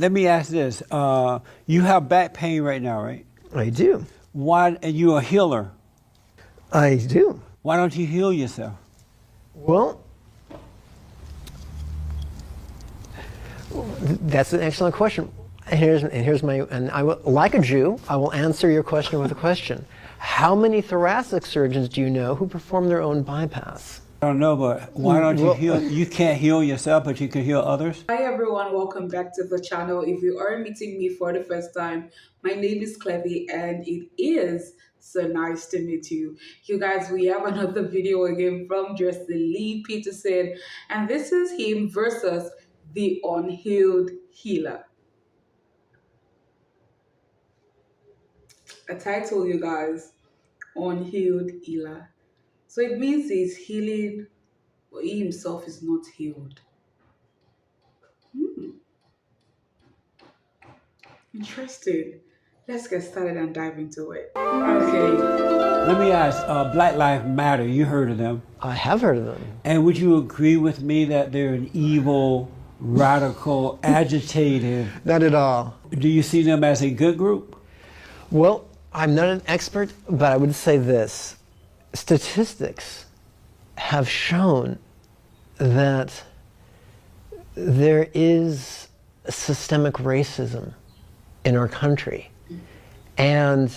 Let me ask this. You have back pain right now, right? I do. Why, and you're a healer. I do. Why don't you heal yourself? Well, that's an excellent question. And I will, like a Jew, I will answer your question with a question. How many thoracic surgeons do you know who perform their own bypass? I don't know, but why don't you heal? You can't heal yourself, but you can heal others. Hi everyone, welcome back to the channel. If you are meeting me for the first time, my name is Clevy and it is so nice to meet you. You guys, we have another video again from Justin Lee Peterson, and this is him versus the unhealed healer. A title, you guys, unhealed healer. So it means he's healing, but he himself is not healed. Interesting. Let's get started and dive into it. Okay. Let me ask, Black Lives Matter, you heard of them? I have heard of them. And would you agree with me that they're an evil, radical, agitated? Not at all. Do you see them as a good group? Well, I'm not an expert, but I would say this. Statistics have shown that there is systemic racism in our country. And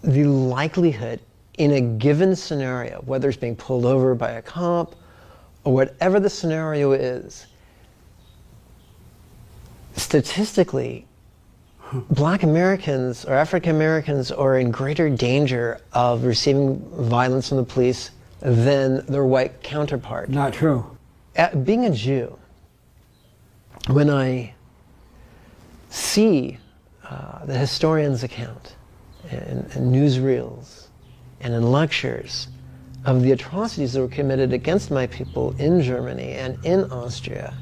the likelihood in a given scenario, whether it's being pulled over by a cop or whatever the scenario is, statistically, Black Americans or African Americans are in greater danger of receiving violence from the police than their white counterpart. Not true. Being a Jew, when I see the historian's account in newsreels and in lectures of the atrocities that were committed against my people in Germany and in Austria,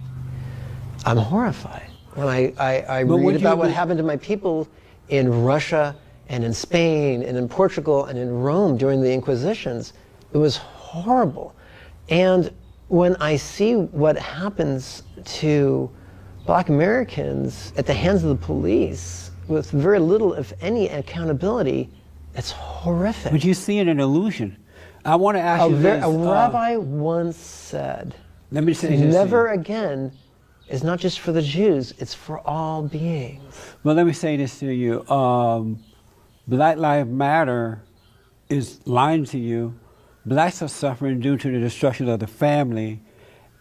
I'm horrified. When I read about what happened to my people in Russia and in Spain and in Portugal and in Rome during the Inquisitions, it was horrible. And when I see what happens to Black Americans at the hands of the police with very little, if any, accountability, it's horrific. But you see it an illusion. I want to ask you this. A rabbi once said, let me say this. Never again is not just for the Jews, it's for all beings. Well, let me say this to you. Black Lives Matter is lying to you. Blacks are suffering due to the destruction of the family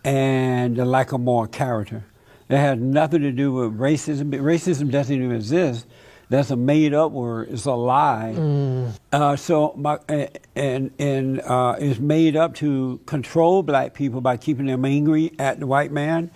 and the lack of moral character. It has nothing to do with racism. Racism doesn't even exist. That's a made-up word. It's a lie. It's made up to control black people by keeping them angry at the white man,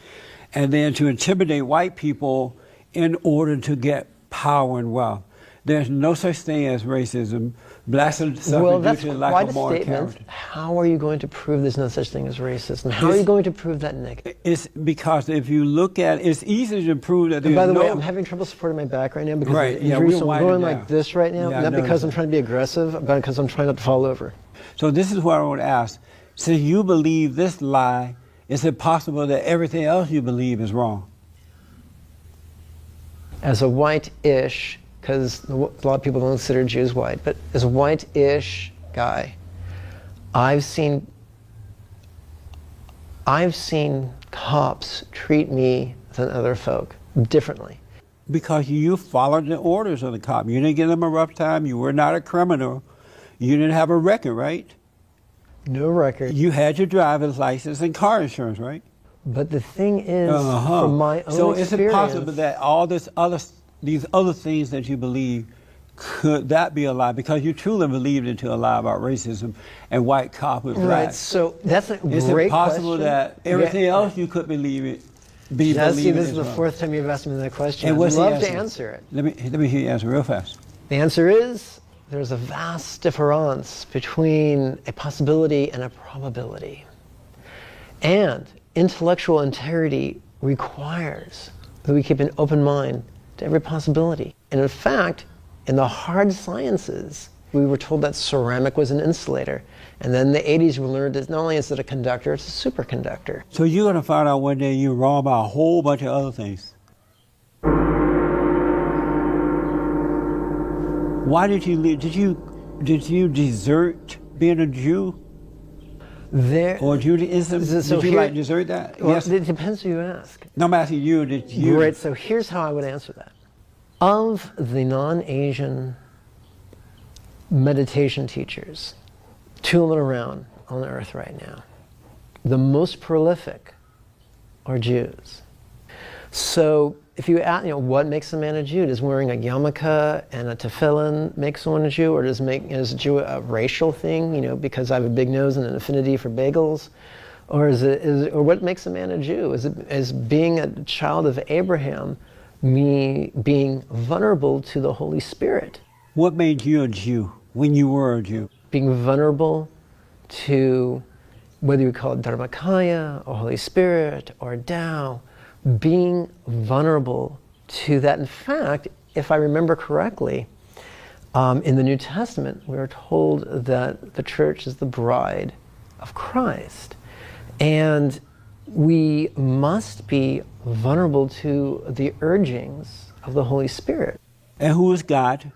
and then to intimidate white people in order to get power and wealth. There's no such thing as racism. Blacks are suffering due to lack of moral character. How are you going to prove there's no such thing as racism? How are you going to prove that negative? It's because if you look at it, it's easy to prove that there's no... By the way, I'm having trouble supporting my back right now because of injury, so I'm going like this right now. Not because I'm trying to be aggressive, but because I'm trying not to fall over. So this is what I want to ask. Since you believe this lie, is it possible that everything else you believe is wrong? As a white-ish, because a lot of people don't consider Jews white, but as a white-ish guy, I've seen cops treat me than other folk differently. Because you followed the orders of the cop. You didn't give them a rough time. You were not a criminal. You didn't have a record, right? No record. You had your driver's license and car insurance, right? But the thing is, from my own experience... So is it possible that all these other things that you believe, could that be a lie? Because you truly believed into a lie about racism and white cop with black. Right, so that's a great question. Is it possible that everything else you could believe it, this is the fourth time you've asked me that question. I'd love to answer it. Let me hear you answer real fast. The answer is, there's a vast difference between a possibility and a probability. And intellectual integrity requires that we keep an open mind to every possibility. And in fact, in the hard sciences, we were told that ceramic was an insulator. And then in the 80s we learned that not only is it a conductor, it's a superconductor. So you're going to find out one day you're wrong about a whole bunch of other things. Why did you leave? Did you desert being a Jew There, or Judaism? so Did you here- like desert that? well, Yes. it depends who you ask. No, I'm asking you. Did you? Right, so here's how I would answer that. Of the non-Asian meditation teachers tooling around on the earth right now, the most prolific are Jews. So if you ask, what makes a man a Jew? Does wearing a yarmulke and a tefillin make someone a Jew, or is Jew a racial thing? Because I have a big nose and an affinity for bagels, or or what makes a man a Jew? Is being a child of Abraham, me being vulnerable to the Holy Spirit, What made you a Jew when you were a Jew? being vulnerable to whether you call it Dharmakaya or Holy Spirit or Tao, being vulnerable to that. In fact, if I remember correctly, in the New Testament, we are told that the church is the bride of Christ. And we must be vulnerable to the urgings of the Holy Spirit. And who is God?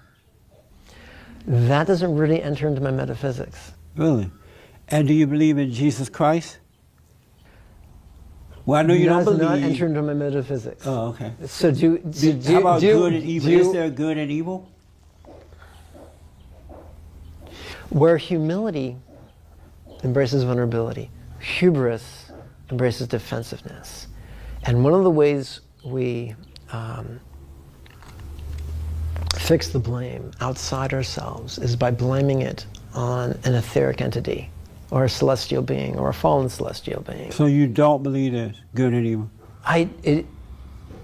That doesn't really enter into my metaphysics. Really? And do you believe in Jesus Christ? Well, I know you don't That does believe. not enter into my metaphysics. Oh, okay. So How about good and evil? Is there good and evil? Where humility embraces vulnerability, hubris embraces defensiveness. And one of the ways we fix the blame outside ourselves is by blaming it on an etheric entity, or a celestial being, or a fallen celestial being. So you don't believe there's good and evil? It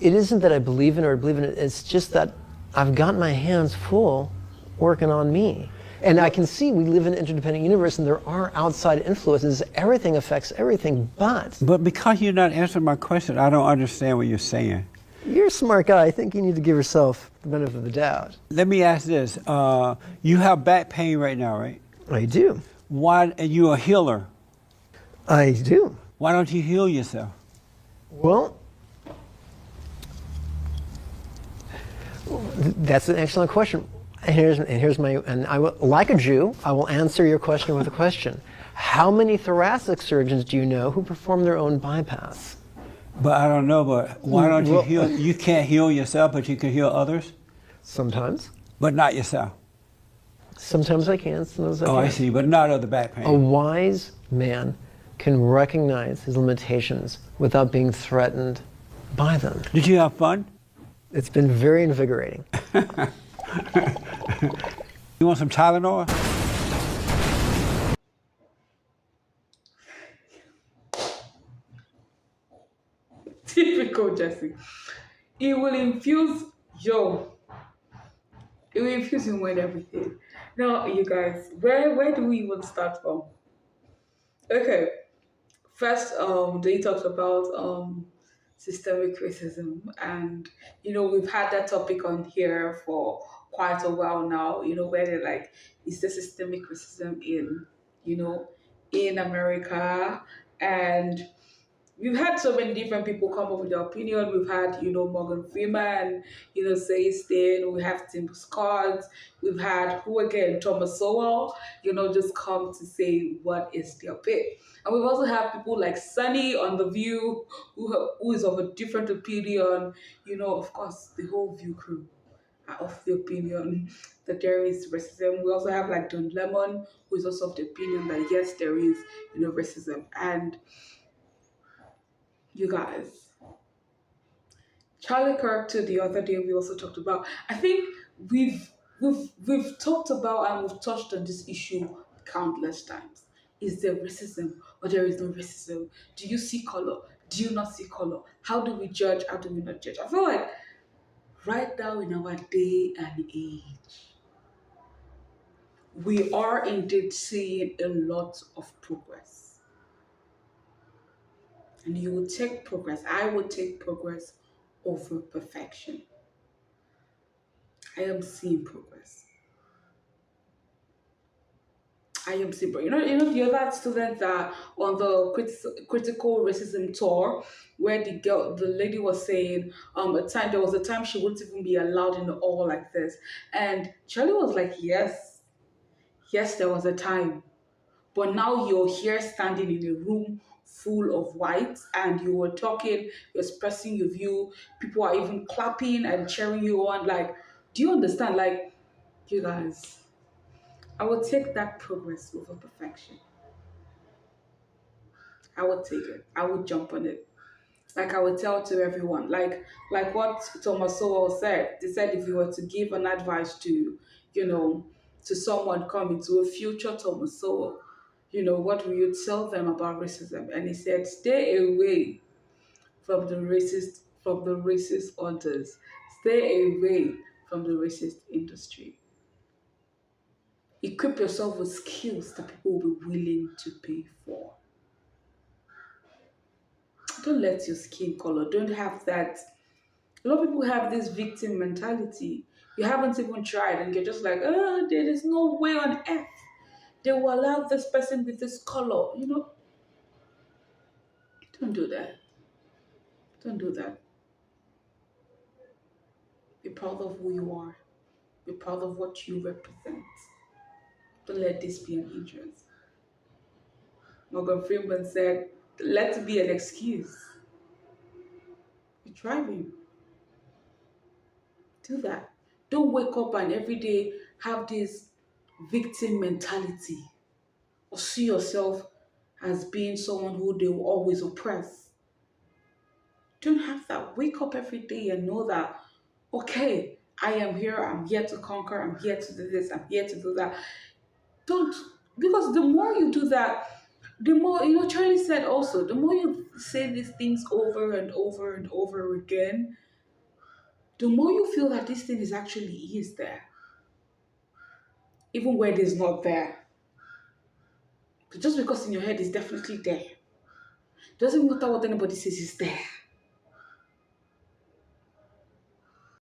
isn't that I believe in it or believe in it, it's just that I've got my hands full working on me. And I can see we live in an interdependent universe and there are outside influences. Everything affects everything, but... But because you're not answering my question, I don't understand what you're saying. You're a smart guy. I think you need to give yourself the benefit of the doubt. Let me ask this. You have back pain right now, right? I do. Why? And you're a healer. I do. Why don't you heal yourself? Well, that's an excellent question. And I will, like a Jew, I will answer your question with a question. How many thoracic surgeons do you know who perform their own bypass? But I don't know, but why don't you heal? You can't heal yourself, but you can heal others? Sometimes. But not yourself. Sometimes I can, sometimes I Oh, can't. I see, but not of the back A pain. wise man can recognize his limitations without being threatened by them. Did you have fun? It's been very invigorating. You want some Tylenol? Typical Jesse. It will infuse it will infuse you with everything. Now, you guys, where do we even start from? Okay. First, they talked about systemic racism, and we've had that topic on here for quite a while now. Where they're like, is there systemic racism you know, in America? And we've had so many different people come up with their opinion. We've had, Morgan Freeman, say Stain. We have Tim Scott. We've had who again, Thomas Sowell, just come to say what is their pick. And we've also had people like Sunny on The View, who is of a different opinion. Of course, the whole View crew are of the opinion that there is racism. We also have like Don Lemon, who is also of the opinion that yes, there is, racism. And you guys, Charlie Kirk too, the other day we also talked about. I think we've talked about and we've touched on this issue countless times. Is there racism or there is no racism? Do you see color? Do you not see color? How do we judge? How do we not judge? I feel like right now in our day and age, we are indeed seeing a lot of progress. And you will take progress. I will take progress over perfection. I am seeing progress. I am super. The other students that on the critical racism tour, where the lady was saying, there was a time she wouldn't even be allowed in the hall like this, and Charlie was like, yes, yes, there was a time, but now you're here standing in a room full of whites, and you were talking, you're expressing your view. People are even clapping and cheering you on. Like, do you understand? Like, you guys, I would take that progress over perfection. I would take it. I would jump on it. Like I would tell to everyone. Like what Thomas Sowell said. They said if you were to give an advice to, you know, to someone coming to a future Thomas Sowell, what will you tell them about racism? And he said, stay away from the racist hunters. Stay away from the racist industry. Equip yourself with skills that people will be willing to pay for. Don't let your skin color, don't have that. A lot of people have this victim mentality. You haven't even tried, and you're just like, oh, there is no way on earth they will allow this person with this color. Don't do that. Don't do that. Be proud of who you are. Be proud of what you represent. Don't let this be an hindrance. Morgan Freeman said, let it be an excuse. You're driving. Do that. Don't wake up and every day have this victim mentality or see yourself as being someone who they will always oppress. Don't have that. Wake up every day and know that, okay, I am here, I'm here to conquer, I'm here to do this, I'm here to do that. Don't, because the more you do that, the more, Charlie said also, the more you say these things over and over and over again, the more you feel that this thing is there, even where it is not there. But just because in your head it's definitely there, doesn't matter what anybody says is there.